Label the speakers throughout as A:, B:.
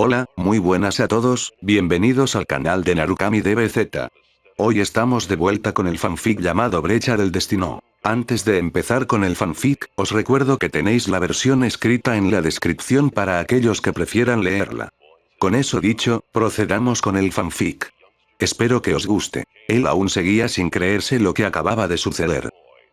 A: Hola, muy buenas a todos, bienvenidos al canal de Narukami DBZ. Hoy estamos de vuelta con el fanfic llamado Brecha del Destino. Antes de empezar con el fanfic, os recuerdo que tenéis la versión escrita en la descripción para aquellos que prefieran leerla. Con eso dicho, procedamos con el fanfic. Espero que os guste. Él aún seguía sin creerse lo que acababa de suceder.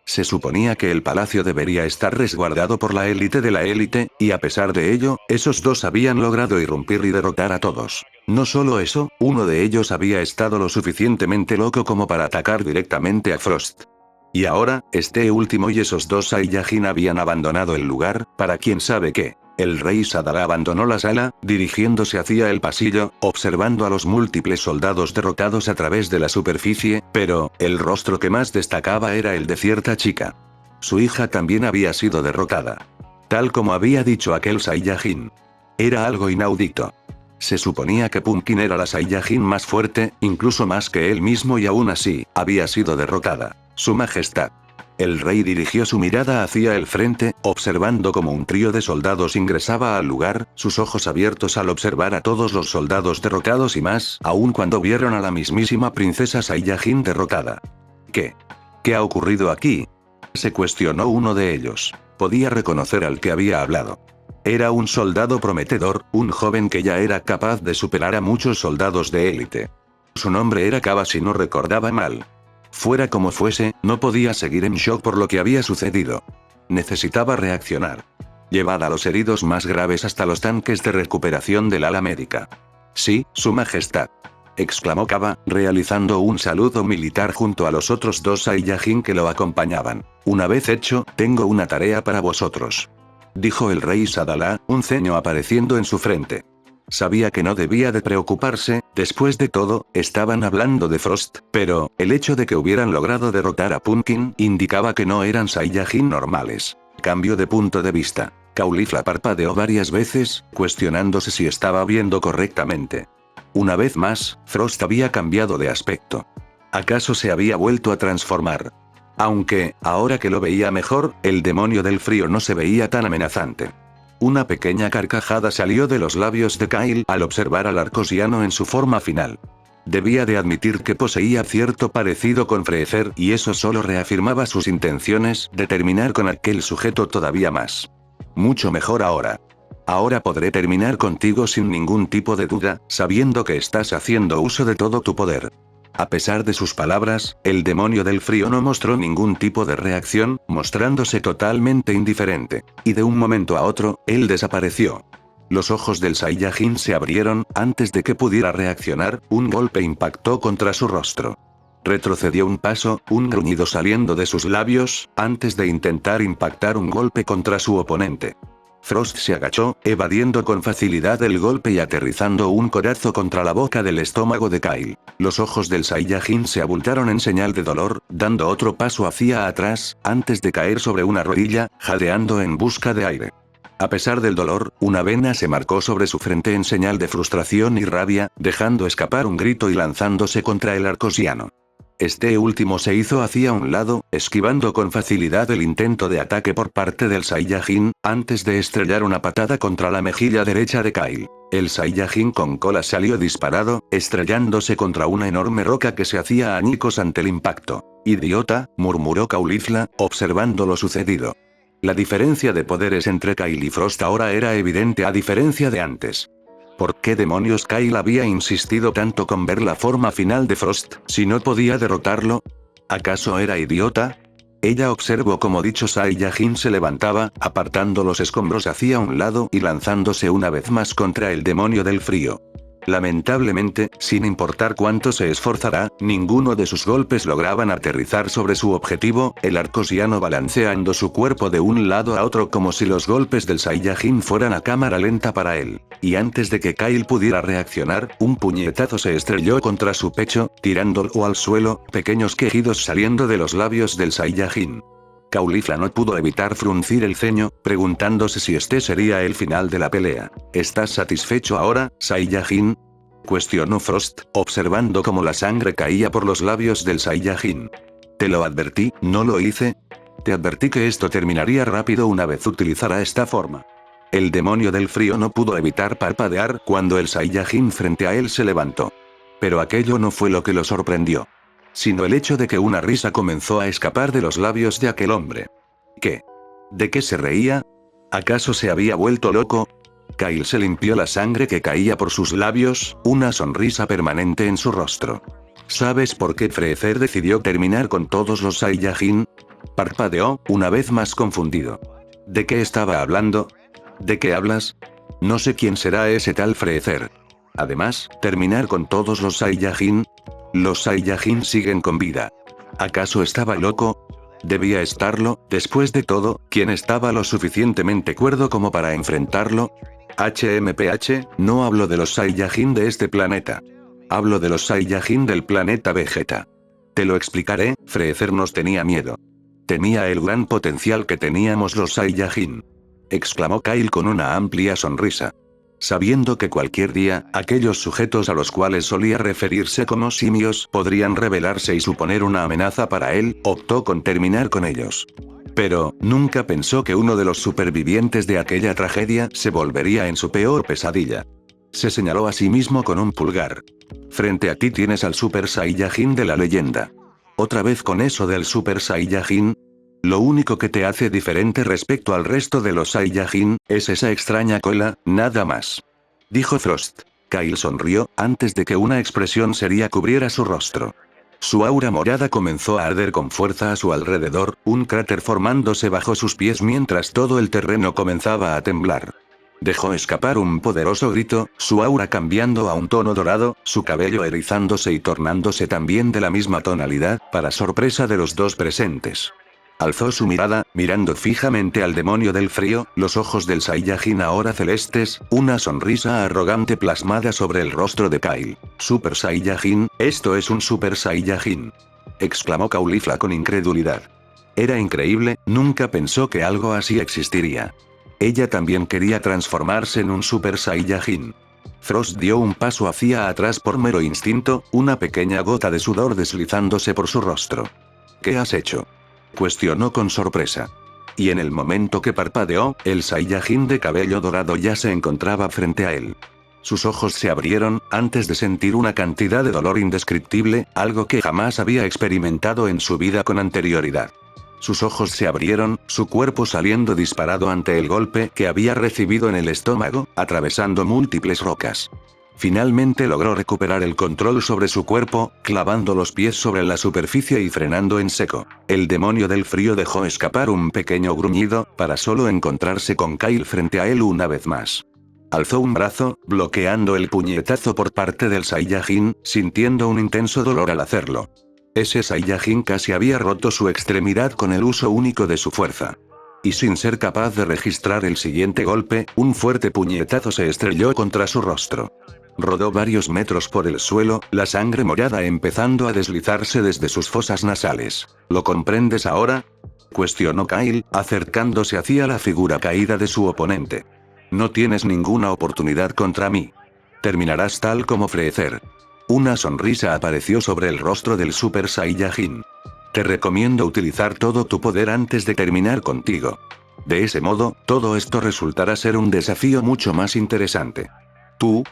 A: Se suponía que el palacio debería estar resguardado por la élite de la élite, y a pesar de ello, esos dos habían logrado irrumpir y derrotar a todos. No solo eso, uno de ellos había estado lo suficientemente loco como para atacar directamente a Frost. Y ahora, este último y esos dos Saiyajin habían abandonado el lugar, para quién sabe qué. El rey Sadala abandonó la sala, dirigiéndose hacia el pasillo, observando a los múltiples soldados derrotados a través de la superficie, pero, el rostro que más destacaba era el de cierta chica. Su hija también había sido derrotada. Tal como había dicho aquel Saiyajin. Era algo inaudito. Se suponía que Pumpkin era la Saiyajin más fuerte, incluso más que él mismo y aún así, había sido derrotada. Su majestad. El rey dirigió su mirada hacia el frente, observando cómo un trío de soldados ingresaba al lugar, sus ojos abiertos al observar a todos los soldados derrotados y más, aun cuando vieron a la mismísima princesa Saiyajin derrotada. ¿Qué ha ocurrido aquí? Se cuestionó uno de ellos. Podía reconocer al que había hablado. Era un soldado prometedor, un joven que ya era capaz de superar a muchos soldados de élite. Su nombre era Kaba si no recordaba mal. Fuera como fuese, no podía seguir en shock por lo que había sucedido. Necesitaba reaccionar. Llevad a los heridos más graves hasta los tanques de recuperación del ala médica. Sí, su majestad. Exclamó Kaba, realizando un saludo militar junto a los otros dos Saiyajin que lo acompañaban. Una vez hecho, tengo una tarea para vosotros. Dijo el rey Sadala, un ceño apareciendo en su frente. Sabía que no debía de preocuparse, después de todo, estaban hablando de Frost, pero, el hecho de que hubieran logrado derrotar a Pumpkin indicaba que no eran Saiyajin normales. Cambio de punto de vista. Caulifla parpadeó varias veces, cuestionándose si estaba viendo correctamente. Una vez más, Frost había cambiado de aspecto. ¿Acaso se había vuelto a transformar? Aunque, ahora que lo veía mejor, el demonio del frío no se veía tan amenazante. Una pequeña carcajada salió de los labios de Kyle al observar al arcosiano en su forma final. Debía de admitir que poseía cierto parecido con Freezer y eso solo reafirmaba sus intenciones de terminar con aquel sujeto todavía más. Mucho mejor ahora. Ahora podré terminar contigo sin ningún tipo de duda, sabiendo que estás haciendo uso de todo tu poder. A pesar de sus palabras, el demonio del frío no mostró ningún tipo de reacción, mostrándose totalmente indiferente. Y de un momento a otro, él desapareció. Los ojos del Saiyajin se abrieron, antes de que pudiera reaccionar, un golpe impactó contra su rostro. Retrocedió un paso, un gruñido saliendo de sus labios, antes de intentar impactar un golpe contra su oponente. Frost se agachó, evadiendo con facilidad el golpe y aterrizando un codazo contra la boca del estómago de Kyle. Los ojos del Saiyajin se abultaron en señal de dolor, dando otro paso hacia atrás, antes de caer sobre una rodilla, jadeando en busca de aire. A pesar del dolor, una vena se marcó sobre su frente en señal de frustración y rabia, dejando escapar un grito y lanzándose contra el arcosiano. Este último se hizo hacia un lado, esquivando con facilidad el intento de ataque por parte del Saiyajin, antes de estrellar una patada contra la mejilla derecha de Kyle. El Saiyajin con cola salió disparado, estrellándose contra una enorme roca que se hacía añicos ante el impacto. «Idiota», murmuró Caulifla, observando lo sucedido. La diferencia de poderes entre Kyle y Frost ahora era evidente a diferencia de antes. ¿Por qué demonios Kyle había insistido tanto con ver la forma final de Frost, si no podía derrotarlo? ¿Acaso era idiota? Ella observó cómo dicho Saiyajin se levantaba, apartando los escombros hacia un lado y lanzándose una vez más contra el demonio del frío. Lamentablemente, sin importar cuánto se esforzara, ninguno de sus golpes lograban aterrizar sobre su objetivo, el arcosiano balanceando su cuerpo de un lado a otro como si los golpes del Saiyajin fueran a cámara lenta para él. Y antes de que Kyle pudiera reaccionar, un puñetazo se estrelló contra su pecho, tirándolo al suelo, pequeños quejidos saliendo de los labios del Saiyajin. Caulifla no pudo evitar fruncir el ceño, preguntándose si este sería el final de la pelea. ¿Estás satisfecho ahora, Saiyajin?, cuestionó Frost, observando cómo la sangre caía por los labios del Saiyajin. Te lo advertí, ¿no lo hice? Te advertí que esto terminaría rápido una vez utilizara esta forma. El demonio del frío no pudo evitar parpadear cuando el Saiyajin frente a él se levantó. Pero aquello no fue lo que lo sorprendió, sino el hecho de que una risa comenzó a escapar de los labios de aquel hombre. ¿Qué? ¿De qué se reía? ¿Acaso se había vuelto loco? Kyle se limpió la sangre que caía por sus labios, una sonrisa permanente en su rostro. ¿Sabes por qué Freezer decidió terminar con todos los Saiyajin? Parpadeó, una vez más confundido. ¿De qué estaba hablando? ¿De qué hablas? No sé quién será ese tal Freezer. Además, terminar con todos los Saiyajin. Los Saiyajin siguen con vida. ¿Acaso estaba loco? Debía estarlo, después de todo, ¿quién estaba lo suficientemente cuerdo como para enfrentarlo? HMPH, no hablo de los Saiyajin de este planeta. Hablo de los Saiyajin del planeta Vegeta. Te lo explicaré, Freezer nos tenía miedo. Temía el gran potencial que teníamos los Saiyajin. Exclamó Kyle con una amplia sonrisa. Sabiendo que cualquier día, aquellos sujetos a los cuales solía referirse como simios podrían rebelarse y suponer una amenaza para él, optó con terminar con ellos. Pero, nunca pensó que uno de los supervivientes de aquella tragedia se volvería en su peor pesadilla. Se señaló a sí mismo con un pulgar. Frente a ti tienes al Super Saiyajin de la leyenda. ¿Otra vez con eso del Super Saiyajin? Lo único que te hace diferente respecto al resto de los Saiyajin, es esa extraña cola, nada más. Dijo Frost. Kyle sonrió, antes de que una expresión seria cubriera su rostro. Su aura morada comenzó a arder con fuerza a su alrededor, un cráter formándose bajo sus pies mientras todo el terreno comenzaba a temblar. Dejó escapar un poderoso grito, su aura cambiando a un tono dorado, su cabello erizándose y tornándose también de la misma tonalidad, para sorpresa de los dos presentes. Alzó su mirada, mirando fijamente al demonio del frío, los ojos del Saiyajin ahora celestes, una sonrisa arrogante plasmada sobre el rostro de Kyle. «Super Saiyajin, esto es un Super Saiyajin», exclamó Caulifla con incredulidad. Era increíble, nunca pensó que algo así existiría. Ella también quería transformarse en un Super Saiyajin. Frost dio un paso hacia atrás por mero instinto, una pequeña gota de sudor deslizándose por su rostro. «¿Qué has hecho?», cuestionó con sorpresa. Y en el momento que parpadeó, el Saiyajin de cabello dorado ya se encontraba frente a él. Sus ojos se abrieron, antes de sentir una cantidad de dolor indescriptible, algo que jamás había experimentado en su vida con anterioridad. Sus ojos se abrieron, su cuerpo saliendo disparado ante el golpe que había recibido en el estómago, atravesando múltiples rocas. Finalmente logró recuperar el control sobre su cuerpo, clavando los pies sobre la superficie y frenando en seco. El demonio del frío dejó escapar un pequeño gruñido, para solo encontrarse con Kyle frente a él una vez más. Alzó un brazo, bloqueando el puñetazo por parte del Saiyajin, sintiendo un intenso dolor al hacerlo. Ese Saiyajin casi había roto su extremidad con el uso único de su fuerza. Y sin ser capaz de registrar el siguiente golpe, un fuerte puñetazo se estrelló contra su rostro. Rodó varios metros por el suelo, la sangre morada empezando a deslizarse desde sus fosas nasales. ¿Lo comprendes ahora?, cuestionó Kyle, acercándose hacia la figura caída de su oponente. No tienes ninguna oportunidad contra mí. Terminarás tal como Freezer. Una sonrisa apareció sobre el rostro del Super Saiyajin. Te recomiendo utilizar todo tu poder antes de terminar contigo. De ese modo, todo esto resultará ser un desafío mucho más interesante.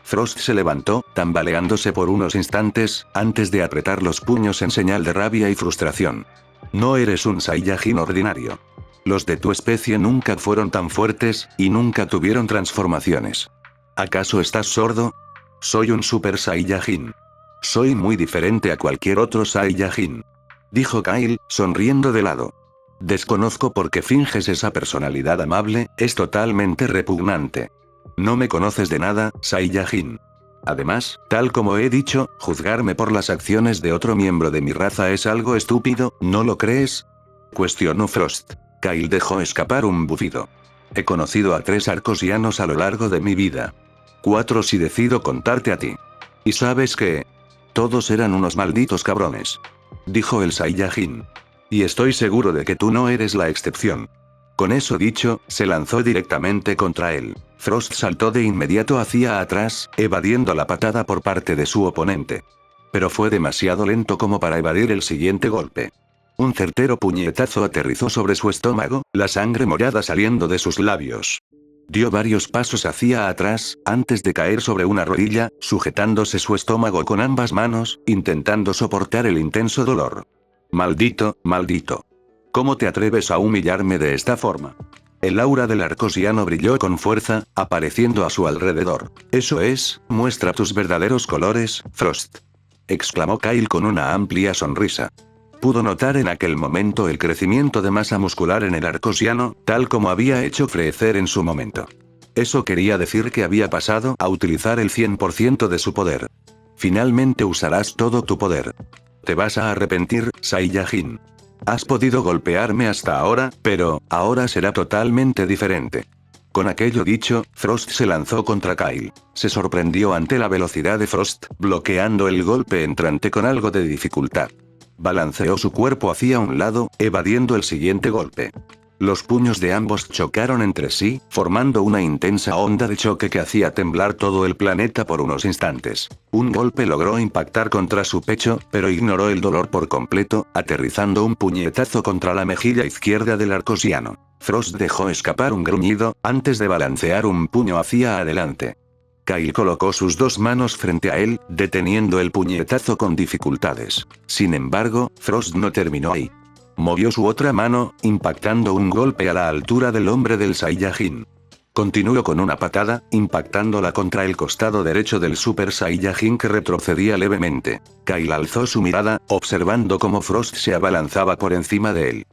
A: Frost se levantó, tambaleándose por unos instantes, antes de apretar los puños en señal de rabia y frustración. No eres un Saiyajin ordinario. Los de tu especie nunca fueron tan fuertes, y nunca tuvieron transformaciones. ¿Acaso estás sordo? Soy un Super Saiyajin. Soy muy diferente a cualquier otro Saiyajin, dijo Kyle, sonriendo de lado. Desconozco por qué finges esa personalidad amable, es totalmente repugnante. No me conoces de nada, Saiyajin. Además, tal como he dicho, juzgarme por las acciones de otro miembro de mi raza es algo estúpido, ¿no lo crees?, cuestionó Frost. Kyle dejó escapar un bufido. He conocido a 3 arcosianos a lo largo de mi vida. 4 si decido contarte a ti. ¿Y sabes qué? Todos eran unos malditos cabrones, dijo el Saiyajin. Y estoy seguro de que tú no eres la excepción. Con eso dicho, se lanzó directamente contra él. Frost saltó de inmediato hacia atrás, evadiendo la patada por parte de su oponente. Pero fue demasiado lento como para evadir el siguiente golpe. Un certero puñetazo aterrizó sobre su estómago, la sangre morada saliendo de sus labios. Dio varios pasos hacia atrás, antes de caer sobre una rodilla, sujetándose su estómago con ambas manos, intentando soportar el intenso dolor. Maldito, maldito. ¿Cómo te atreves a humillarme de esta forma? El aura del arcosiano brilló con fuerza, apareciendo a su alrededor. Eso es, muestra tus verdaderos colores, Frost. Exclamó Kyle con una amplia sonrisa. Pudo notar en aquel momento el crecimiento de masa muscular en el arcosiano, tal como había hecho Freezer en su momento. Eso quería decir que había pasado a utilizar el 100% de su poder. Finalmente usarás todo tu poder. Te vas a arrepentir, Saiyajin. Has podido golpearme hasta ahora, pero ahora será totalmente diferente. Con aquello dicho, Frost se lanzó contra Kyle. Se sorprendió ante la velocidad de Frost, bloqueando el golpe entrante con algo de dificultad. Balanceó su cuerpo hacia un lado, evadiendo el siguiente golpe. Los puños de ambos chocaron entre sí, formando una intensa onda de choque que hacía temblar todo el planeta por unos instantes. Un golpe logró impactar contra su pecho, pero ignoró el dolor por completo, aterrizando un puñetazo contra la mejilla izquierda del arcosiano. Frost dejó escapar un gruñido, antes de balancear un puño hacia adelante. Kyle colocó sus dos manos frente a él, deteniendo el puñetazo con dificultades. Sin embargo, Frost no terminó ahí. Movió su otra mano, impactando un golpe a la altura del hombro del Saiyajin. Continuó con una patada, impactándola contra el costado derecho del Super Saiyajin que retrocedía levemente. Kyle alzó su mirada, observando cómo Frost se abalanzaba por encima de él.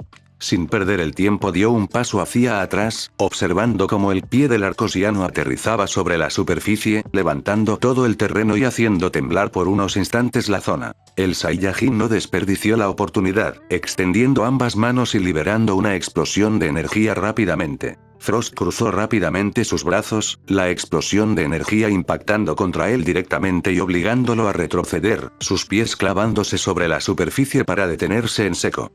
A: Sin perder el tiempo dio un paso hacia atrás, observando cómo el pie del arcosiano aterrizaba sobre la superficie, levantando todo el terreno y haciendo temblar por unos instantes la zona. El Saiyajin no desperdició la oportunidad, extendiendo ambas manos y liberando una explosión de energía rápidamente. Frost cruzó rápidamente sus brazos, la explosión de energía impactando contra él directamente y obligándolo a retroceder, sus pies clavándose sobre la superficie para detenerse en seco.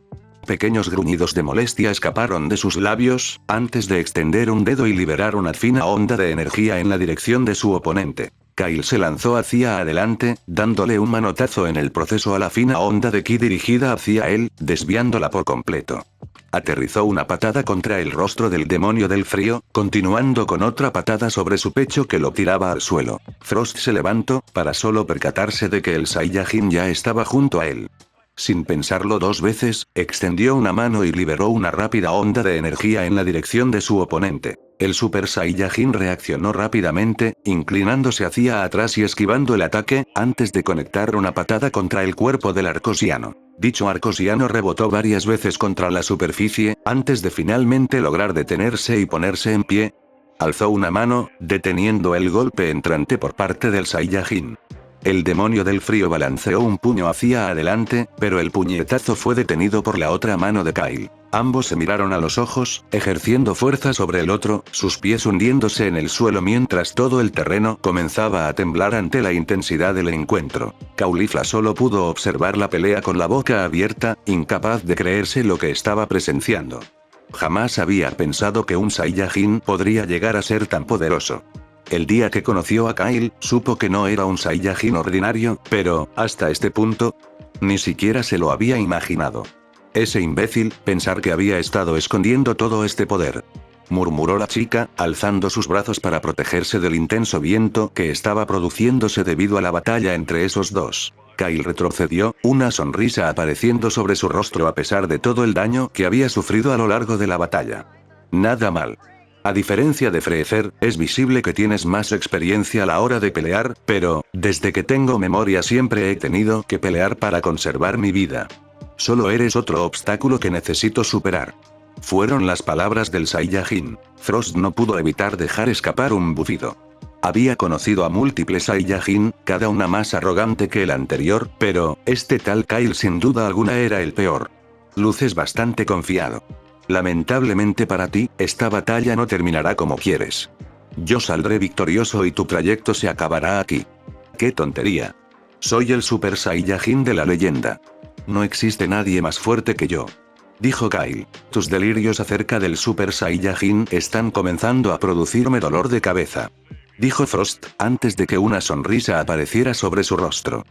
A: Pequeños gruñidos de molestia escaparon de sus labios, antes de extender un dedo y liberar una fina onda de energía en la dirección de su oponente. Kyle se lanzó hacia adelante, dándole un manotazo en el proceso a la fina onda de ki dirigida hacia él, desviándola por completo. Aterrizó una patada contra el rostro del demonio del frío, continuando con otra patada sobre su pecho que lo tiraba al suelo. Frost se levantó, para solo percatarse de que el Saiyajin ya estaba junto a él. Sin pensarlo dos veces, extendió una mano y liberó una rápida onda de energía en la dirección de su oponente. El Super Saiyajin reaccionó rápidamente, inclinándose hacia atrás y esquivando el ataque, antes de conectar una patada contra el cuerpo del arcosiano. Dicho arcosiano rebotó varias veces contra la superficie, antes de finalmente lograr detenerse y ponerse en pie. Alzó una mano, deteniendo el golpe entrante por parte del Saiyajin. El demonio del frío balanceó un puño hacia adelante, pero el puñetazo fue detenido por la otra mano de Kyle. Ambos se miraron a los ojos, ejerciendo fuerza sobre el otro, sus pies hundiéndose en el suelo mientras todo el terreno comenzaba a temblar ante la intensidad del encuentro. Caulifla solo pudo observar la pelea con la boca abierta, incapaz de creerse lo que estaba presenciando. Jamás había pensado que un Saiyajin podría llegar a ser tan poderoso. El día que conoció a Kyle, supo que no era un Saiyajin ordinario, pero, hasta este punto, ni siquiera se lo había imaginado. Ese imbécil, pensar que había estado escondiendo todo este poder. Murmuró la chica, alzando sus brazos para protegerse del intenso viento que estaba produciéndose debido a la batalla entre esos dos. Kyle retrocedió, una sonrisa apareciendo sobre su rostro a pesar de todo el daño que había sufrido a lo largo de la batalla. Nada mal. A diferencia de Freezer, es visible que tienes más experiencia a la hora de pelear, pero, desde que tengo memoria siempre he tenido que pelear para conservar mi vida. Solo eres otro obstáculo que necesito superar. Fueron las palabras del Saiyajin. Frost no pudo evitar dejar escapar un bufido. Había conocido a múltiples Saiyajin, cada una más arrogante que el anterior, pero, este tal Kyle sin duda alguna era el peor. Luces bastante confiado. Lamentablemente para ti, esta batalla no terminará como quieres. Yo saldré victorioso y tu trayecto se acabará aquí. ¡Qué tontería! Soy el Super Saiyajin de la leyenda. No existe nadie más fuerte que yo. Dijo Kyle. Tus delirios acerca del Super Saiyajin están comenzando a producirme dolor de cabeza. Dijo Frost, antes de que una sonrisa apareciera sobre su rostro.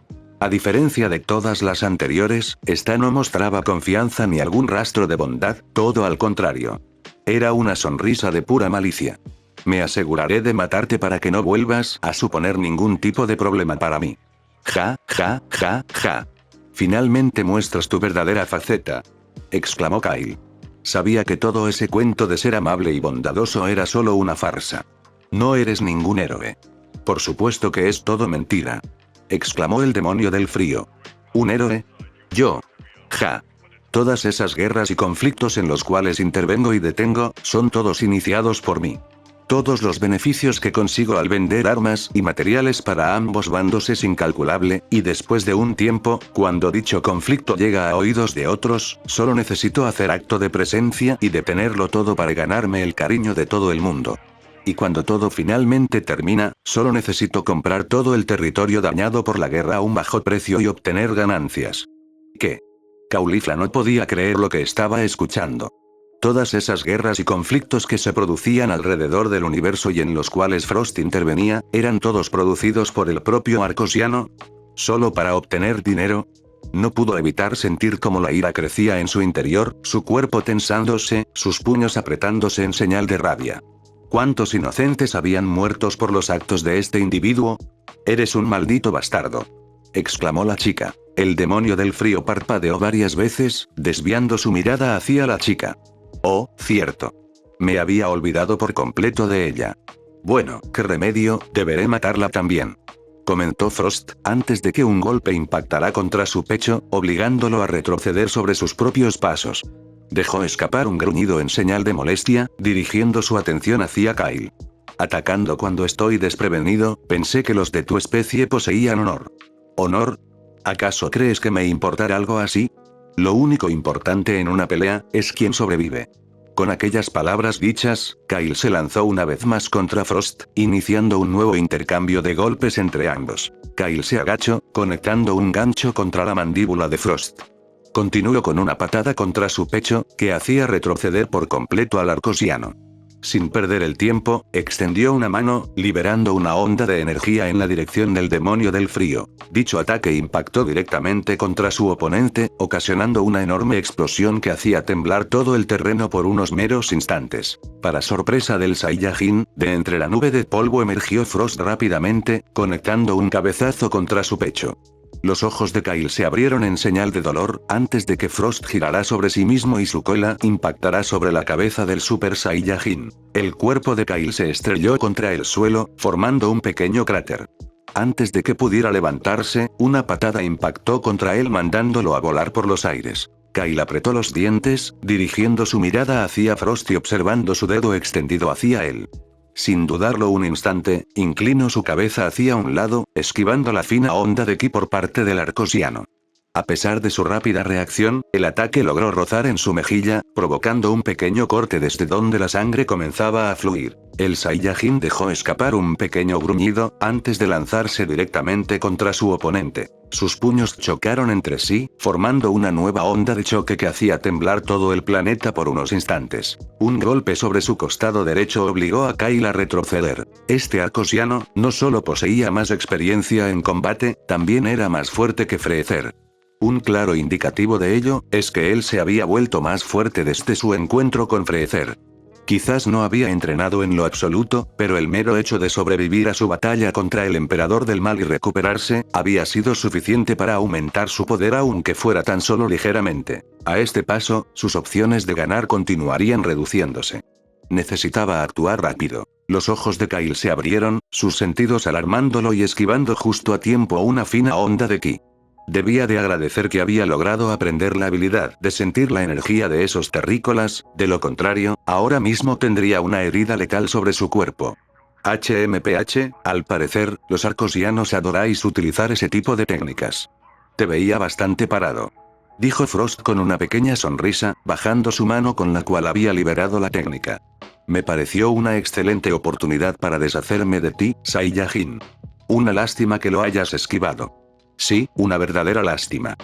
A: A diferencia de todas las anteriores, esta no mostraba confianza ni algún rastro de bondad, todo al contrario. Era una sonrisa de pura malicia. Me aseguraré de matarte para que no vuelvas a suponer ningún tipo de problema para mí. Ja, ja, ja, ja. Finalmente muestras tu verdadera faceta. Exclamó Kyle. Sabía que todo ese cuento de ser amable y bondadoso era solo una farsa. No eres ningún héroe. Por supuesto que es todo mentira. Exclamó el demonio del frío. ¿Un héroe? Yo. Ja. Todas esas guerras y conflictos en los cuales intervengo y detengo, son todos iniciados por mí. Todos los beneficios que consigo al vender armas y materiales para ambos bandos es incalculable, y después de un tiempo, cuando dicho conflicto llega a oídos de otros, solo necesito hacer acto de presencia y detenerlo todo para ganarme el cariño de todo el mundo. Y cuando todo finalmente termina, solo necesito comprar todo el territorio dañado por la guerra a un bajo precio y obtener ganancias. ¿Qué? Caulifla no podía creer lo que estaba escuchando. Todas esas guerras y conflictos que se producían alrededor del universo y en los cuales Frost intervenía, eran todos producidos por el propio Arcosiano. ¿Solo para obtener dinero? No pudo evitar sentir cómo la ira crecía en su interior, su cuerpo tensándose, sus puños apretándose en señal de rabia. ¿Cuántos inocentes habían muerto por los actos de este individuo? Eres un maldito bastardo. Exclamó la chica. El demonio del frío parpadeó varias veces, desviando su mirada hacia la chica. Oh, cierto. Me había olvidado por completo de ella. Bueno, ¿qué remedio? Deberé matarla también. Comentó Frost, antes de que un golpe impactara contra su pecho, obligándolo a retroceder sobre sus propios pasos. Dejó escapar un gruñido en señal de molestia, dirigiendo su atención hacia Kyle. Atacando cuando estoy desprevenido, pensé que los de tu especie poseían honor. ¿Honor? ¿Acaso crees que me importará algo así? Lo único importante en una pelea, es quién sobrevive. Con aquellas palabras dichas, Kyle se lanzó una vez más contra Frost, iniciando un nuevo intercambio de golpes entre ambos. Kyle se agachó, conectando un gancho contra la mandíbula de Frost. Continuó con una patada contra su pecho, que hacía retroceder por completo al Arcosiano. Sin perder el tiempo, extendió una mano, liberando una onda de energía en la dirección del demonio del frío. Dicho ataque impactó directamente contra su oponente, ocasionando una enorme explosión que hacía temblar todo el terreno por unos meros instantes. Para sorpresa del Saiyajin, de entre la nube de polvo emergió Frost rápidamente, conectando un cabezazo contra su pecho. Los ojos de Kyle se abrieron en señal de dolor, antes de que Frost girara sobre sí mismo y su cola impactará sobre la cabeza del Super Saiyajin. El cuerpo de Kyle se estrelló contra el suelo, formando un pequeño cráter. Antes de que pudiera levantarse, una patada impactó contra él mandándolo a volar por los aires. Kyle apretó los dientes, dirigiendo su mirada hacia Frost y observando su dedo extendido hacia él. Sin dudarlo un instante, inclinó su cabeza hacia un lado, esquivando la fina onda de ki por parte del Arcosiano. A pesar de su rápida reacción, el ataque logró rozar en su mejilla, provocando un pequeño corte desde donde la sangre comenzaba a fluir. El Saiyajin dejó escapar un pequeño gruñido, antes de lanzarse directamente contra su oponente. Sus puños chocaron entre sí, formando una nueva onda de choque que hacía temblar todo el planeta por unos instantes. Un golpe sobre su costado derecho obligó a Kyle a retroceder. Este Arcosiano, no solo poseía más experiencia en combate, también era más fuerte que Freezer. Un claro indicativo de ello, es que él se había vuelto más fuerte desde su encuentro con Freezer. Quizás no había entrenado en lo absoluto, pero el mero hecho de sobrevivir a su batalla contra el Emperador del Mal y recuperarse, había sido suficiente para aumentar su poder aunque fuera tan solo ligeramente. A este paso, sus opciones de ganar continuarían reduciéndose. Necesitaba actuar rápido. Los ojos de Kyle se abrieron, sus sentidos alarmándolo y esquivando justo a tiempo una fina onda de ki. Debía de agradecer que había logrado aprender la habilidad de sentir la energía de esos terrícolas, de lo contrario, ahora mismo tendría una herida letal sobre su cuerpo. HMPH, al parecer, los arcosianos adoráis utilizar ese tipo de técnicas. Te veía bastante parado. Dijo Frost con una pequeña sonrisa, bajando su mano con la cual había liberado la técnica. Me pareció una excelente oportunidad para deshacerme de ti, Saiyajin. Una lástima que lo hayas esquivado. Sí, una verdadera lástima.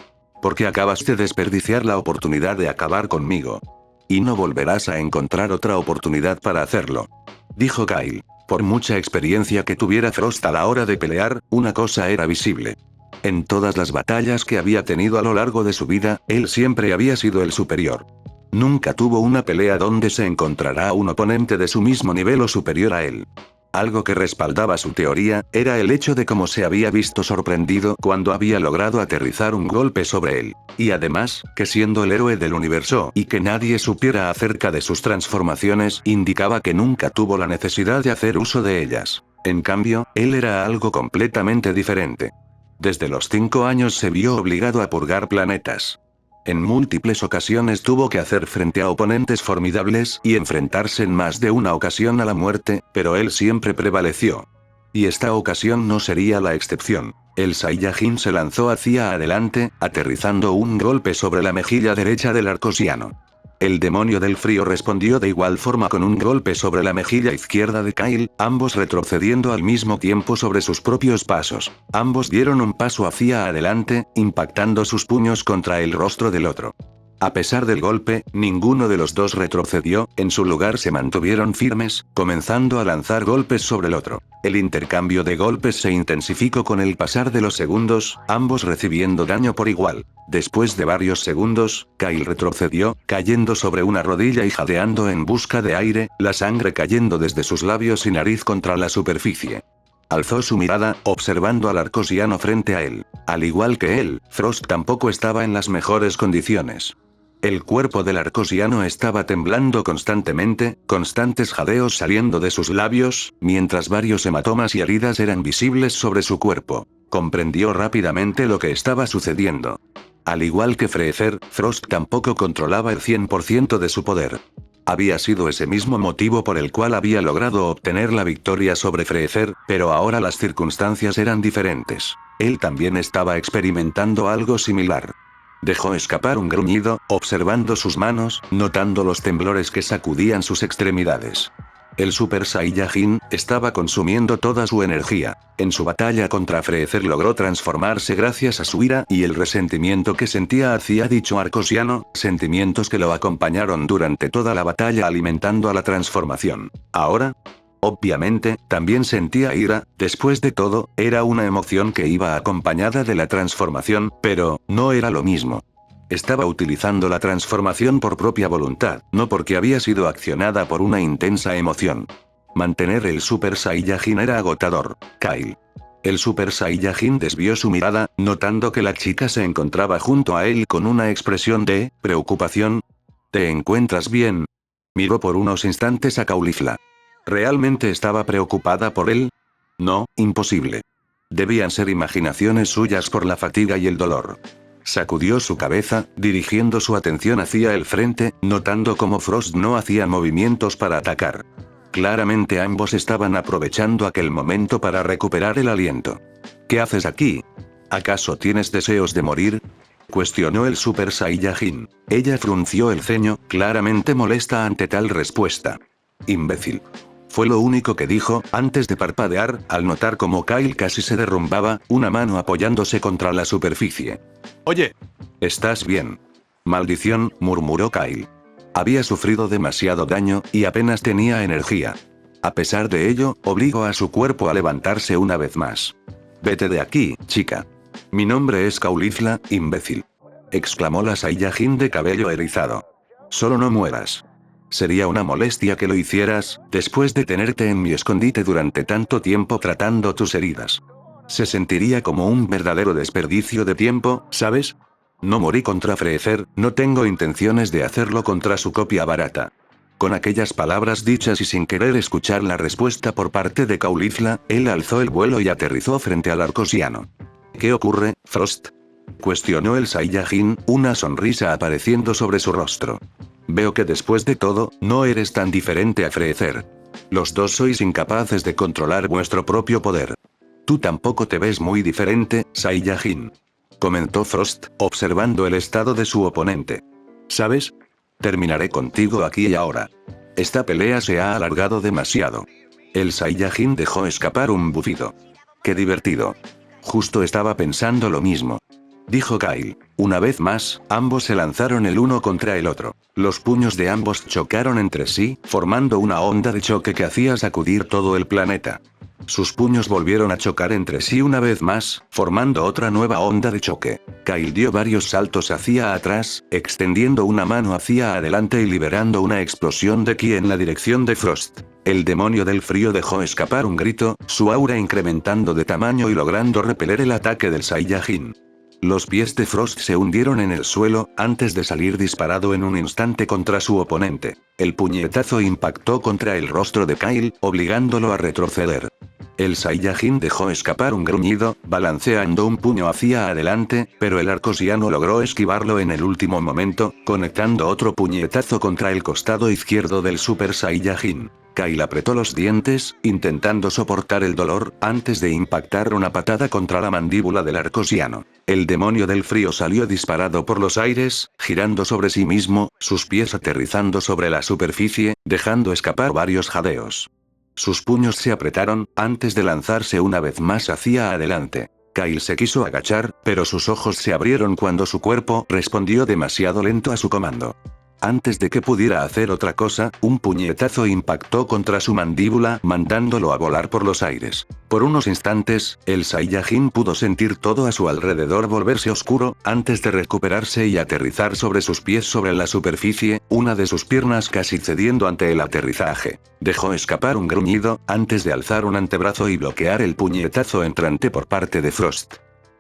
A: Porque acabas de desperdiciar la oportunidad de acabar conmigo. Y no volverás a encontrar otra oportunidad para hacerlo. Dijo Kyle. Por mucha experiencia que tuviera Frost a la hora de pelear, una cosa era visible. En todas las batallas que había tenido a lo largo de su vida, él siempre había sido el superior. Nunca tuvo una pelea donde se encontrará un oponente de su mismo nivel o superior a él. Algo que respaldaba su teoría, era el hecho de cómo se había visto sorprendido cuando había logrado aterrizar un golpe sobre él. Y además, que siendo el héroe del universo y que nadie supiera acerca de sus transformaciones, indicaba que nunca tuvo la necesidad de hacer uso de ellas. En cambio, él era algo completamente diferente. Desde los 5 años se vio obligado a purgar planetas. En múltiples ocasiones tuvo que hacer frente a oponentes formidables y enfrentarse en más de una ocasión a la muerte, pero él siempre prevaleció. Y esta ocasión no sería la excepción. El Saiyajin se lanzó hacia adelante, aterrizando un golpe sobre la mejilla derecha del arcosiano. El demonio del frío respondió de igual forma con un golpe sobre la mejilla izquierda de Kyle, ambos retrocediendo al mismo tiempo sobre sus propios pasos. Ambos dieron un paso hacia adelante, impactando sus puños contra el rostro del otro. A pesar del golpe, ninguno de los dos retrocedió, en su lugar se mantuvieron firmes, comenzando a lanzar golpes sobre el otro. El intercambio de golpes se intensificó con el pasar de los segundos, ambos recibiendo daño por igual. Después de varios segundos, Kyle retrocedió, cayendo sobre una rodilla y jadeando en busca de aire, la sangre cayendo desde sus labios y nariz contra la superficie. Alzó su mirada, observando al arcosiano frente a él. Al igual que él, Frost tampoco estaba en las mejores condiciones. El cuerpo del arcosiano estaba temblando constantemente, constantes jadeos saliendo de sus labios, mientras varios hematomas y heridas eran visibles sobre su cuerpo. Comprendió rápidamente lo que estaba sucediendo. Al igual que Freezer, Frost tampoco controlaba el 100% de su poder. Había sido ese mismo motivo por el cual había logrado obtener la victoria sobre Freezer, pero ahora las circunstancias eran diferentes. Él también estaba experimentando algo similar. Dejó escapar un gruñido, observando sus manos, notando los temblores que sacudían sus extremidades. El Super Saiyajin estaba consumiendo toda su energía. En su batalla contra Freezer logró transformarse gracias a su ira y el resentimiento que sentía hacia dicho arcosiano, sentimientos que lo acompañaron durante toda la batalla alimentando a la transformación. Ahora, obviamente, también sentía ira, después de todo, era una emoción que iba acompañada de la transformación, pero, no era lo mismo. Estaba utilizando la transformación por propia voluntad, no porque había sido accionada por una intensa emoción. Mantener el Super Saiyajin era agotador. Kyle. El Super Saiyajin desvió su mirada, notando que la chica se encontraba junto a él con una expresión de preocupación. ¿Te encuentras bien? Miró por unos instantes a Caulifla. ¿Realmente estaba preocupada por él? No, imposible. Debían ser imaginaciones suyas por la fatiga y el dolor. Sacudió su cabeza, dirigiendo su atención hacia el frente, notando cómo Frost no hacía movimientos para atacar. Claramente ambos estaban aprovechando aquel momento para recuperar el aliento. ¿Qué haces aquí? ¿Acaso tienes deseos de morir? Cuestionó el Super Saiyajin. Ella frunció el ceño, claramente molesta ante tal respuesta. Imbécil. Fue lo único que dijo, antes de parpadear, al notar cómo Kyle casi se derrumbaba, una mano apoyándose contra la superficie.
B: Oye.
A: ¿Estás bien? Maldición, murmuró Kyle. Había sufrido demasiado daño, y apenas tenía energía. A pesar de ello, obligó a su cuerpo a levantarse una vez más. Vete de aquí, chica. Mi nombre es Caulifla, imbécil. Exclamó la Saiyajin de cabello erizado. Solo no mueras. Sería una molestia que lo hicieras, después de tenerte en mi escondite durante tanto tiempo tratando tus heridas. Se sentiría como un verdadero desperdicio de tiempo, ¿sabes? No morí contra Freezer, no tengo intenciones de hacerlo contra su copia barata. Con aquellas palabras dichas y sin querer escuchar la respuesta por parte de Caulifla, él alzó el vuelo y aterrizó frente al arcosiano. ¿Qué ocurre, Frost? Cuestionó el Saiyajin, una sonrisa apareciendo sobre su rostro. Veo que después de todo, no eres tan diferente a Freezer. Los dos sois incapaces de controlar vuestro propio poder. Tú tampoco te ves muy diferente, Saiyajin. Comentó Frost, observando el estado de su oponente. ¿Sabes? Terminaré contigo aquí y ahora. Esta pelea se ha alargado demasiado. El Saiyajin dejó escapar un bufido. ¡Qué divertido! Justo estaba pensando lo mismo. Dijo Kyle. Una vez más, ambos se lanzaron el uno contra el otro. Los puños de ambos chocaron entre sí, formando una onda de choque que hacía sacudir todo el planeta. Sus puños volvieron a chocar entre sí una vez más, formando otra nueva onda de choque. Kyle dio varios saltos hacia atrás, extendiendo una mano hacia adelante y liberando una explosión de ki en la dirección de Frost. El demonio del frío dejó escapar un grito, su aura incrementando de tamaño y logrando repeler el ataque del Saiyajin. Los pies de Frost se hundieron en el suelo, antes de salir disparado en un instante contra su oponente. El puñetazo impactó contra el rostro de Kyle, obligándolo a retroceder. El Saiyajin dejó escapar un gruñido, balanceando un puño hacia adelante, pero el arcosiano logró esquivarlo en el último momento, conectando otro puñetazo contra el costado izquierdo del Super Saiyajin. Kyle apretó los dientes, intentando soportar el dolor, antes de impactar una patada contra la mandíbula del arcosiano. El demonio del frío salió disparado por los aires, girando sobre sí mismo, sus pies aterrizando sobre la superficie, dejando escapar varios jadeos. Sus puños se apretaron, antes de lanzarse una vez más hacia adelante. Kyle se quiso agachar, pero sus ojos se abrieron cuando su cuerpo respondió demasiado lento a su comando. Antes de que pudiera hacer otra cosa, un puñetazo impactó contra su mandíbula, mandándolo a volar por los aires. Por unos instantes, el Saiyajin pudo sentir todo a su alrededor volverse oscuro, antes de recuperarse y aterrizar sobre sus pies sobre la superficie, una de sus piernas casi cediendo ante el aterrizaje. Dejó escapar un gruñido, antes de alzar un antebrazo y bloquear el puñetazo entrante por parte de Frost.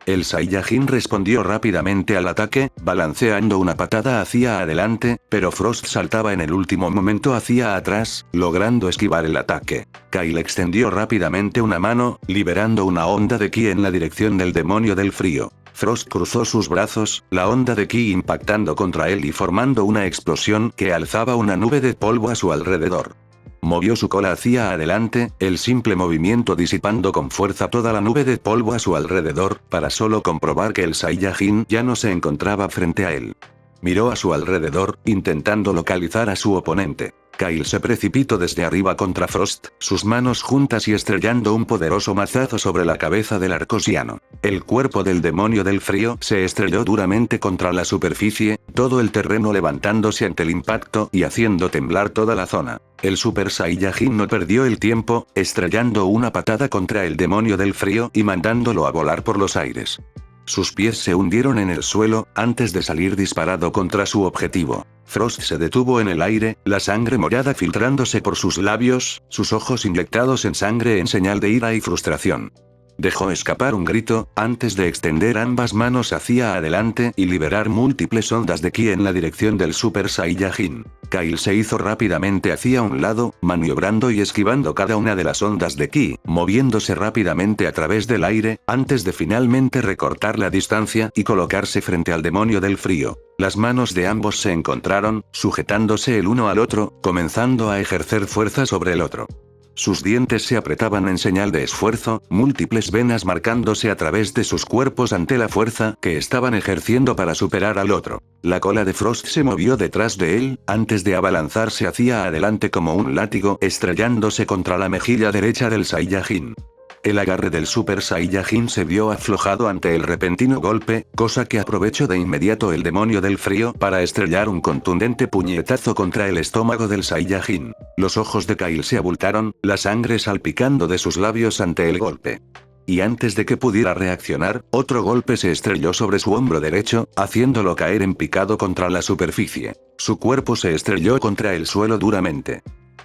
A: El Saiyajin respondió rápidamente al ataque, balanceando una patada hacia adelante, pero Frost saltaba en el último momento hacia atrás, logrando esquivar el ataque. Kyle extendió rápidamente una mano, liberando una onda de ki en la dirección del demonio del frío. Frost cruzó sus brazos, la onda de ki impactando contra él y formando una explosión que alzaba una nube de polvo a su alrededor. Movió su cola hacia adelante, el simple movimiento disipando con fuerza toda la nube de polvo a su alrededor, para solo comprobar que el Saiyajin ya no se encontraba frente a él. Miró a su alrededor, intentando localizar a su oponente. Kyle se precipitó desde arriba contra Frost, sus manos juntas y estrellando un poderoso mazazo sobre la cabeza del arcosiano. El cuerpo del demonio del frío se estrelló duramente contra la superficie, todo el terreno levantándose ante el impacto y haciendo temblar toda la zona. El Super Saiyajin no perdió el tiempo, estrellando una patada contra el demonio del frío y mandándolo a volar por los aires. Sus pies se hundieron en el suelo, antes de salir disparado contra su objetivo. Frost se detuvo en el aire, la sangre morada filtrándose por sus labios, sus ojos inyectados en sangre en señal de ira y frustración. Dejó escapar un grito, antes de extender ambas manos hacia adelante y liberar múltiples ondas de ki en la dirección del Super Saiyajin. Kyle se hizo rápidamente hacia un lado, maniobrando y esquivando cada una de las ondas de ki, moviéndose rápidamente a través del aire, antes de finalmente recortar la distancia y colocarse frente al demonio del frío. Las manos de ambos se encontraron, sujetándose el uno al otro, comenzando a ejercer fuerza sobre el otro. Sus dientes se apretaban en señal de esfuerzo, múltiples venas marcándose a través de sus cuerpos ante la fuerza que estaban ejerciendo para superar al otro. La cola de Frost se movió detrás de él, antes de abalanzarse hacia adelante como un látigo, estrellándose contra la mejilla derecha del Saiyajin. El agarre del Super Saiyajin se vio aflojado ante el repentino golpe, cosa que aprovechó de inmediato el demonio del frío para estrellar un contundente puñetazo contra el estómago del Saiyajin. Los ojos de Kyle se abultaron, la sangre salpicando de sus labios ante el golpe. Y antes de que pudiera reaccionar, otro golpe se estrelló sobre su hombro derecho, haciéndolo caer en picado contra la superficie. Su cuerpo se estrelló contra el suelo duramente.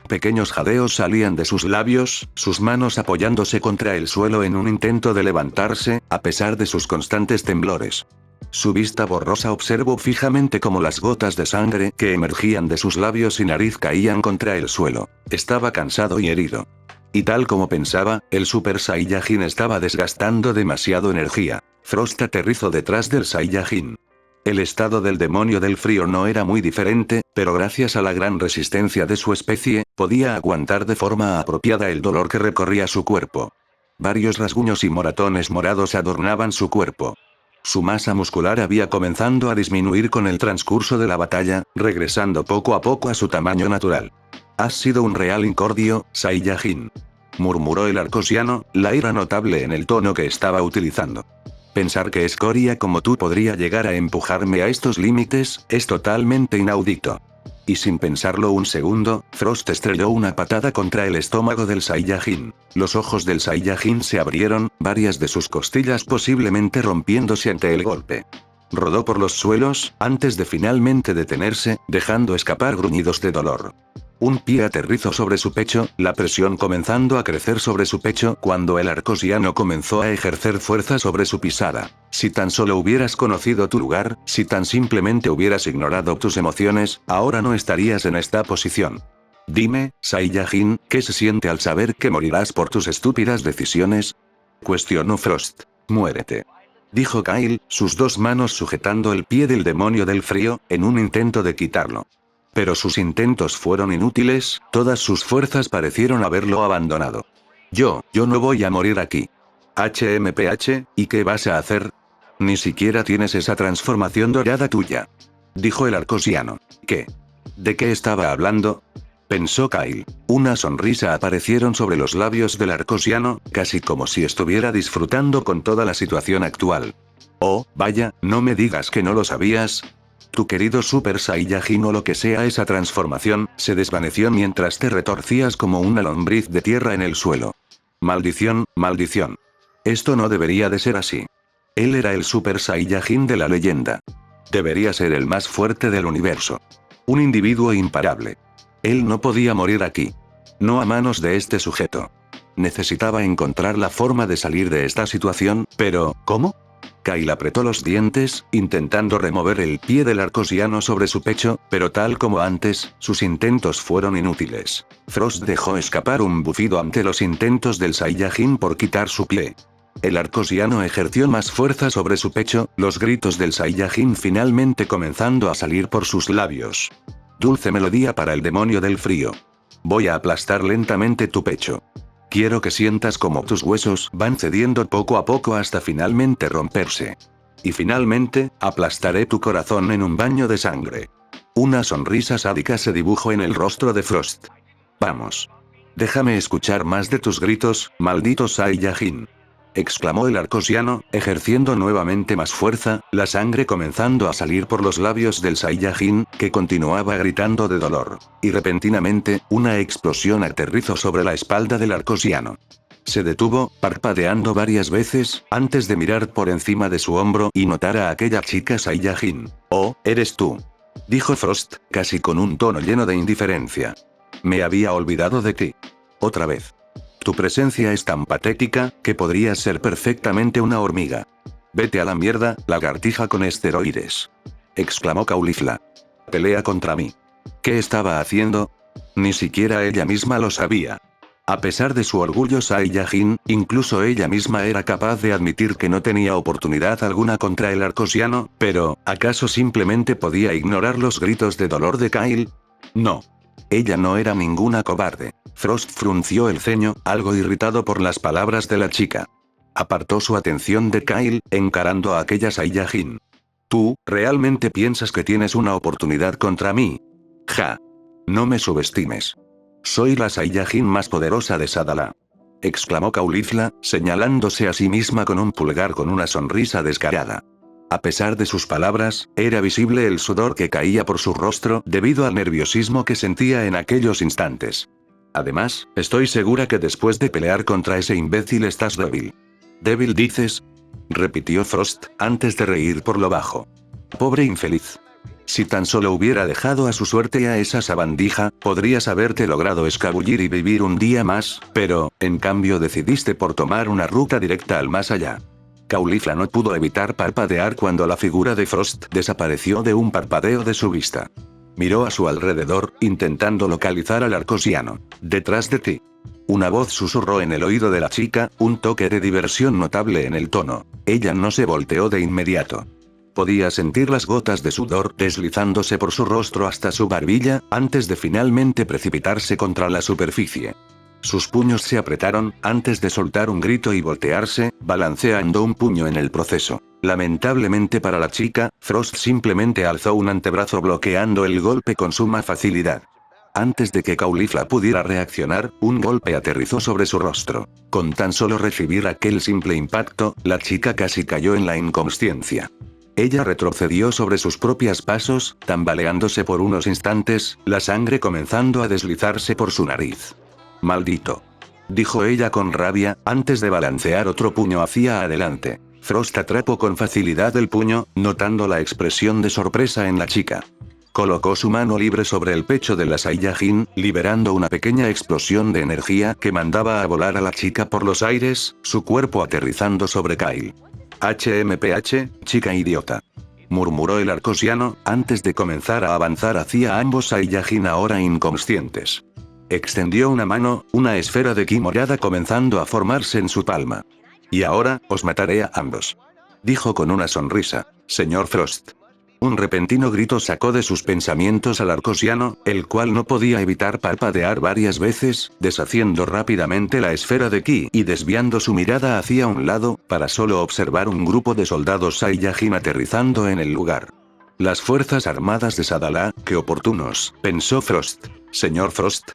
A: Pequeños jadeos salían de sus labios, sus manos apoyándose contra el suelo en un intento de levantarse, a pesar de sus constantes temblores. Su vista borrosa observó fijamente cómo las gotas de sangre que emergían de sus labios y nariz caían contra el suelo. Estaba cansado y herido. Y tal como pensaba, el Super Saiyajin estaba desgastando demasiado energía. Frost aterrizó detrás del Saiyajin. El estado del demonio del frío no era muy diferente, pero gracias a la gran resistencia de su especie, podía aguantar de forma apropiada el dolor que recorría su cuerpo. Varios rasguños y moratones morados adornaban su cuerpo. Su masa muscular había comenzado a disminuir con el transcurso de la batalla, regresando poco a poco a su tamaño natural. «Has sido un real incordio, Saiyajin», murmuró el arcosiano, la ira notable en el tono que estaba utilizando. Pensar que escoria como tú podría llegar a empujarme a estos límites, es totalmente inaudito. Y sin pensarlo un segundo, Frost estrelló una patada contra el estómago del Saiyajin. Los ojos del Saiyajin se abrieron, varias de sus costillas posiblemente rompiéndose ante el golpe. Rodó por los suelos, antes de finalmente detenerse, dejando escapar gruñidos de dolor. Un pie aterrizó sobre su pecho, la presión comenzando a crecer sobre su pecho cuando el arcosiano comenzó a ejercer fuerza sobre su pisada. Si tan solo hubieras conocido tu lugar, si tan simplemente hubieras ignorado tus emociones, ahora no estarías en esta posición. Dime, Saiyajin, ¿qué se siente al saber que morirás por tus estúpidas decisiones? Cuestionó Frost. Muérete. Dijo Kyle, sus dos manos sujetando el pie del demonio del frío, en un intento de quitarlo. Pero sus intentos fueron inútiles, todas sus fuerzas parecieron haberlo abandonado. Yo no voy a morir aquí. HMPH, ¿y qué vas a hacer? Ni siquiera tienes esa transformación dorada tuya. Dijo el arcosiano. ¿Qué? ¿De qué estaba hablando? Pensó Kyle. Una sonrisa aparecieron sobre los labios del arcosiano, casi como si estuviera disfrutando con toda la situación actual. Oh, vaya, no me digas que no lo sabías. Tu querido Super Saiyajin o lo que sea esa transformación, se desvaneció mientras te retorcías como una lombriz de tierra en el suelo. Maldición, maldición. Esto no debería de ser así. Él era el Super Saiyajin de la leyenda. Debería ser el más fuerte del universo. Un individuo imparable. Él no podía morir aquí. No a manos de este sujeto. Necesitaba encontrar la forma de salir de esta situación, pero, ¿cómo? Kyle apretó los dientes, intentando remover el pie del arcosiano sobre su pecho, pero tal como antes, sus intentos fueron inútiles. Frost dejó escapar un bufido ante los intentos del Saiyajin por quitar su pie. El arcosiano ejerció más fuerza sobre su pecho, los gritos del Saiyajin finalmente comenzando a salir por sus labios. Dulce melodía para el demonio del frío. Voy a aplastar lentamente tu pecho. Quiero que sientas como tus huesos van cediendo poco a poco hasta finalmente romperse. Y finalmente, aplastaré tu corazón en un baño de sangre. Una sonrisa sádica se dibujó en el rostro de Frost. Vamos. Déjame escuchar más de tus gritos, maldito Saiyajin. Exclamó el arcosiano, ejerciendo nuevamente más fuerza, la sangre comenzando a salir por los labios del Saiyajin, que continuaba gritando de dolor. Y repentinamente, una explosión aterrizó sobre la espalda del arcosiano. Se detuvo, parpadeando varias veces, antes de mirar por encima de su hombro y notar a aquella chica Saiyajin. «Oh, eres tú», dijo Frost, casi con un tono lleno de indiferencia. «Me había olvidado de ti. Otra vez. Tu presencia es tan patética, que podrías ser perfectamente una hormiga. Vete a la mierda, lagartija con esteroides», exclamó Caulifla. «Pelea contra mí». ¿Qué estaba haciendo? Ni siquiera ella misma lo sabía. A pesar de su orgullo Saiyajin, incluso ella misma era capaz de admitir que no tenía oportunidad alguna contra el arcosiano, pero, ¿acaso simplemente podía ignorar los gritos de dolor de Kyle? No. Ella no era ninguna cobarde. Frost frunció el ceño, algo irritado por las palabras de la chica. Apartó su atención de Kyle, encarando a aquella Saiyajin. ¿Tú, realmente piensas que tienes una oportunidad contra mí? Ja. No me subestimes. Soy la Saiyajin más poderosa de Sadala. Exclamó Caulifla, señalándose a sí misma con un pulgar con una sonrisa descarada. A pesar de sus palabras, era visible el sudor que caía por su rostro debido al nerviosismo que sentía en aquellos instantes. Además, estoy segura que después de pelear contra ese imbécil estás débil. ¿Débil dices? Repitió Frost, antes de reír por lo bajo. Pobre infeliz. Si tan solo hubiera dejado a su suerte a esa sabandija, podrías haberte logrado escabullir y vivir un día más, pero, en cambio decidiste por tomar una ruta directa al más allá. Caulifla no pudo evitar parpadear cuando la figura de Frost desapareció de un parpadeo de su vista. Miró a su alrededor, intentando localizar al arcosiano. «Detrás de ti». Una voz susurró en el oído de la chica, un toque de diversión notable en el tono. Ella no se volteó de inmediato. Podía sentir las gotas de sudor deslizándose por su rostro hasta su barbilla, antes de finalmente precipitarse contra la superficie. Sus puños se apretaron, antes de soltar un grito y voltearse, balanceando un puño en el proceso. Lamentablemente para la chica, Frost simplemente alzó un antebrazo bloqueando el golpe con suma facilidad. Antes de que Caulifla pudiera reaccionar, un golpe aterrizó sobre su rostro. Con tan solo recibir aquel simple impacto, la chica casi cayó en la inconsciencia. Ella retrocedió sobre sus propios pasos, tambaleándose por unos instantes, la sangre comenzando a deslizarse por su nariz. «Maldito», dijo ella con rabia, antes de balancear otro puño hacia adelante. Frost atrapó con facilidad el puño, notando la expresión de sorpresa en la chica. Colocó su mano libre sobre el pecho de la Saiyajin, liberando una pequeña explosión de energía que mandaba a volar a la chica por los aires, su cuerpo aterrizando sobre Kyle. HMPH, chica idiota, murmuró el arcosiano, antes de comenzar a avanzar hacia ambos Saiyajin ahora inconscientes. Extendió una mano, una esfera de ki morada comenzando a formarse en su palma. «Y ahora, os mataré a ambos», dijo con una sonrisa. «Señor Frost». Un repentino grito sacó de sus pensamientos al arcosiano, el cual no podía evitar parpadear varias veces, deshaciendo rápidamente la esfera de ki y desviando su mirada hacia un lado, para solo observar un grupo de soldados Saiyajin aterrizando en el lugar. Las fuerzas armadas de Sadala, qué oportunos, pensó Frost. «Señor Frost.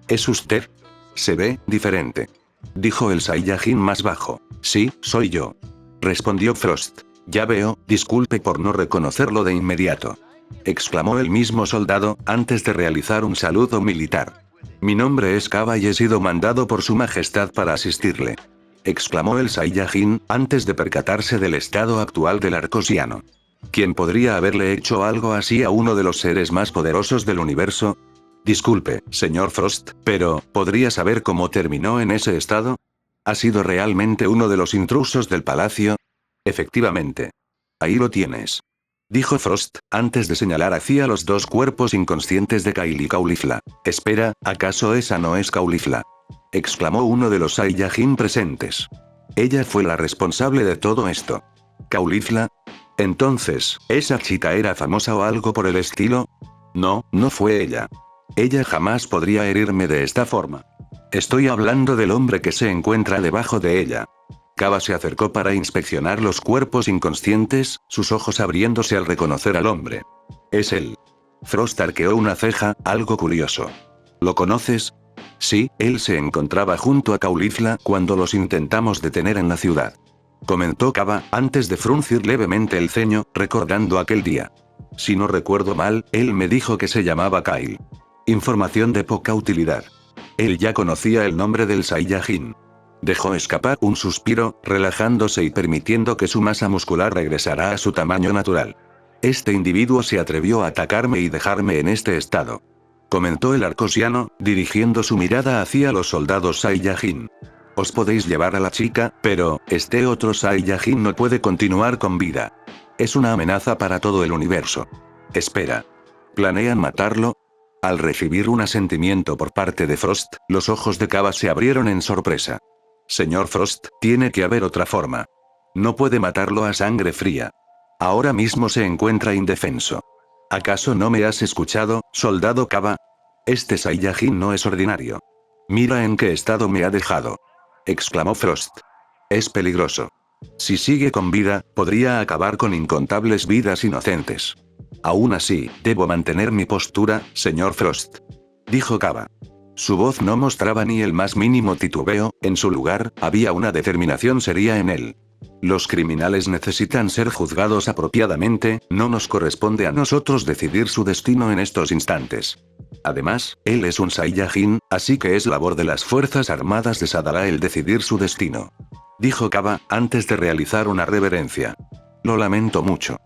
A: ¿Es usted? Se ve diferente», dijo el Saiyajin más bajo. «Sí, soy yo», respondió Frost. «Ya veo, disculpe por no reconocerlo de inmediato», exclamó el mismo soldado, antes de realizar un saludo militar. «Mi nombre es Kaba y he sido mandado por su majestad para asistirle», exclamó el Saiyajin, antes de percatarse del estado actual del arcosiano. ¿Quién podría haberle hecho algo así a uno de los seres más poderosos del universo? «Disculpe, señor Frost, pero, ¿podría saber cómo terminó en ese estado? ¿Ha sido realmente uno de los intrusos del palacio?» «Efectivamente. Ahí lo tienes», dijo Frost, antes de señalar hacia los dos cuerpos inconscientes de Kyle y Caulifla. «Espera, ¿acaso esa no es Caulifla?», exclamó uno de los Saiyajin presentes. «Ella fue la responsable de todo esto». «¿Caulifla? Entonces, ¿esa chica era famosa o algo por el estilo?» «No, no fue ella. Ella jamás podría herirme de esta forma. Estoy hablando del hombre que se encuentra debajo de ella». Kaba se acercó para inspeccionar los cuerpos inconscientes, sus ojos abriéndose al reconocer al hombre. «Es él». Frost arqueó una ceja, algo curioso. «¿Lo conoces?» «Sí, él se encontraba junto a Caulifla cuando los intentamos detener en la ciudad», comentó Kaba, antes de fruncir levemente el ceño, recordando aquel día. «Si no recuerdo mal, él me dijo que se llamaba Kyle». Información de poca utilidad. Él ya conocía el nombre del Saiyajin. Dejó escapar un suspiro, relajándose y permitiendo que su masa muscular regresara a su tamaño natural. «Este individuo se atrevió a atacarme y dejarme en este estado», comentó el arcosiano, dirigiendo su mirada hacia los soldados Saiyajin. «Os podéis llevar a la chica, pero, este otro Saiyajin no puede continuar con vida. Es una amenaza para todo el universo. Espera. ¿Planean matarlo?». Al recibir un asentimiento por parte de Frost, los ojos de Kaba se abrieron en sorpresa. «Señor Frost, tiene que haber otra forma. No puede matarlo a sangre fría. Ahora mismo se encuentra indefenso. ¿Acaso no me has escuchado, soldado Kaba? Este Saiyajin no es ordinario. Mira en qué estado me ha dejado», exclamó Frost. «Es peligroso. Si sigue con vida, podría acabar con incontables vidas inocentes. Aún así, debo mantener mi postura, señor Frost», dijo Kaba. Su voz no mostraba ni el más mínimo titubeo, en su lugar, había una determinación seria en él. «Los criminales necesitan ser juzgados apropiadamente, no nos corresponde a nosotros decidir su destino en estos instantes. Además, él es un Saiyajin, así que es labor de las Fuerzas Armadas de Sadala el decidir su destino», dijo Kaba, antes de realizar una reverencia. «Lo lamento mucho».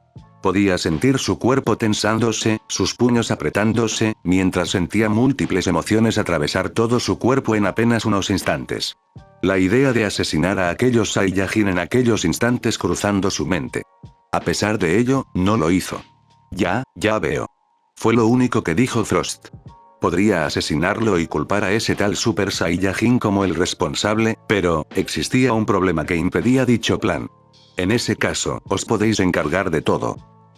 A: Podía sentir su cuerpo tensándose, sus puños apretándose, mientras sentía múltiples emociones atravesar todo su cuerpo en apenas unos instantes. La idea de asesinar a aquellos Saiyajin en aquellos instantes cruzando su mente. A pesar de ello, no lo hizo. Ya veo. Fue lo único que dijo Frost. Podría asesinarlo y culpar a ese tal Super Saiyajin como el responsable, pero, existía un problema que impedía dicho plan. «En ese caso, os podéis encargar de todo».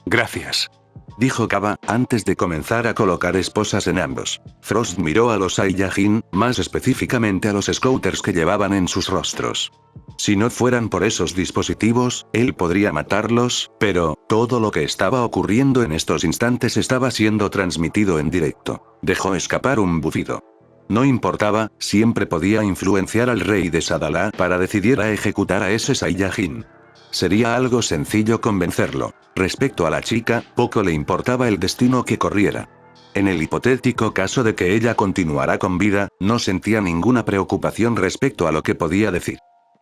A: «Gracias», dijo Kaba, antes de comenzar a colocar esposas en ambos. Frost miró a los Saiyajin, más específicamente a los scouters que llevaban en sus rostros. Si no fueran por esos dispositivos, él podría matarlos, pero, todo lo que estaba ocurriendo en estos instantes estaba siendo transmitido en directo. Dejó escapar un bufido. No importaba, siempre podía influenciar al rey de Sadala para decidir a ejecutar a ese Saiyajin. Sería algo sencillo convencerlo. Respecto a la chica, poco le importaba el destino que corriera. En el hipotético caso de que ella continuara con vida, no sentía ninguna preocupación respecto a lo que podía decir.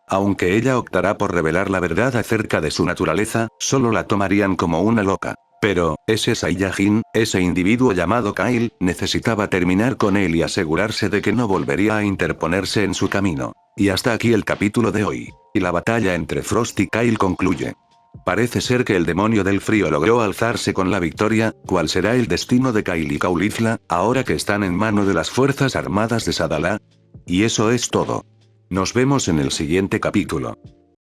A: Aunque ella optara por revelar la verdad acerca de su naturaleza, solo la tomarían como una loca. Pero, ese Saiyajin, ese individuo llamado Kyle, necesitaba terminar con él y asegurarse de que no volvería a interponerse en su camino. Y hasta aquí el capítulo de hoy. Y la batalla entre Frost y Kyle concluye. Parece ser que el demonio del frío logró alzarse con la victoria. ¿Cuál será el destino de Kyle y Caulifla, ahora que están en manos de las Fuerzas Armadas de Sadala? Y eso es todo. Nos vemos en el siguiente capítulo.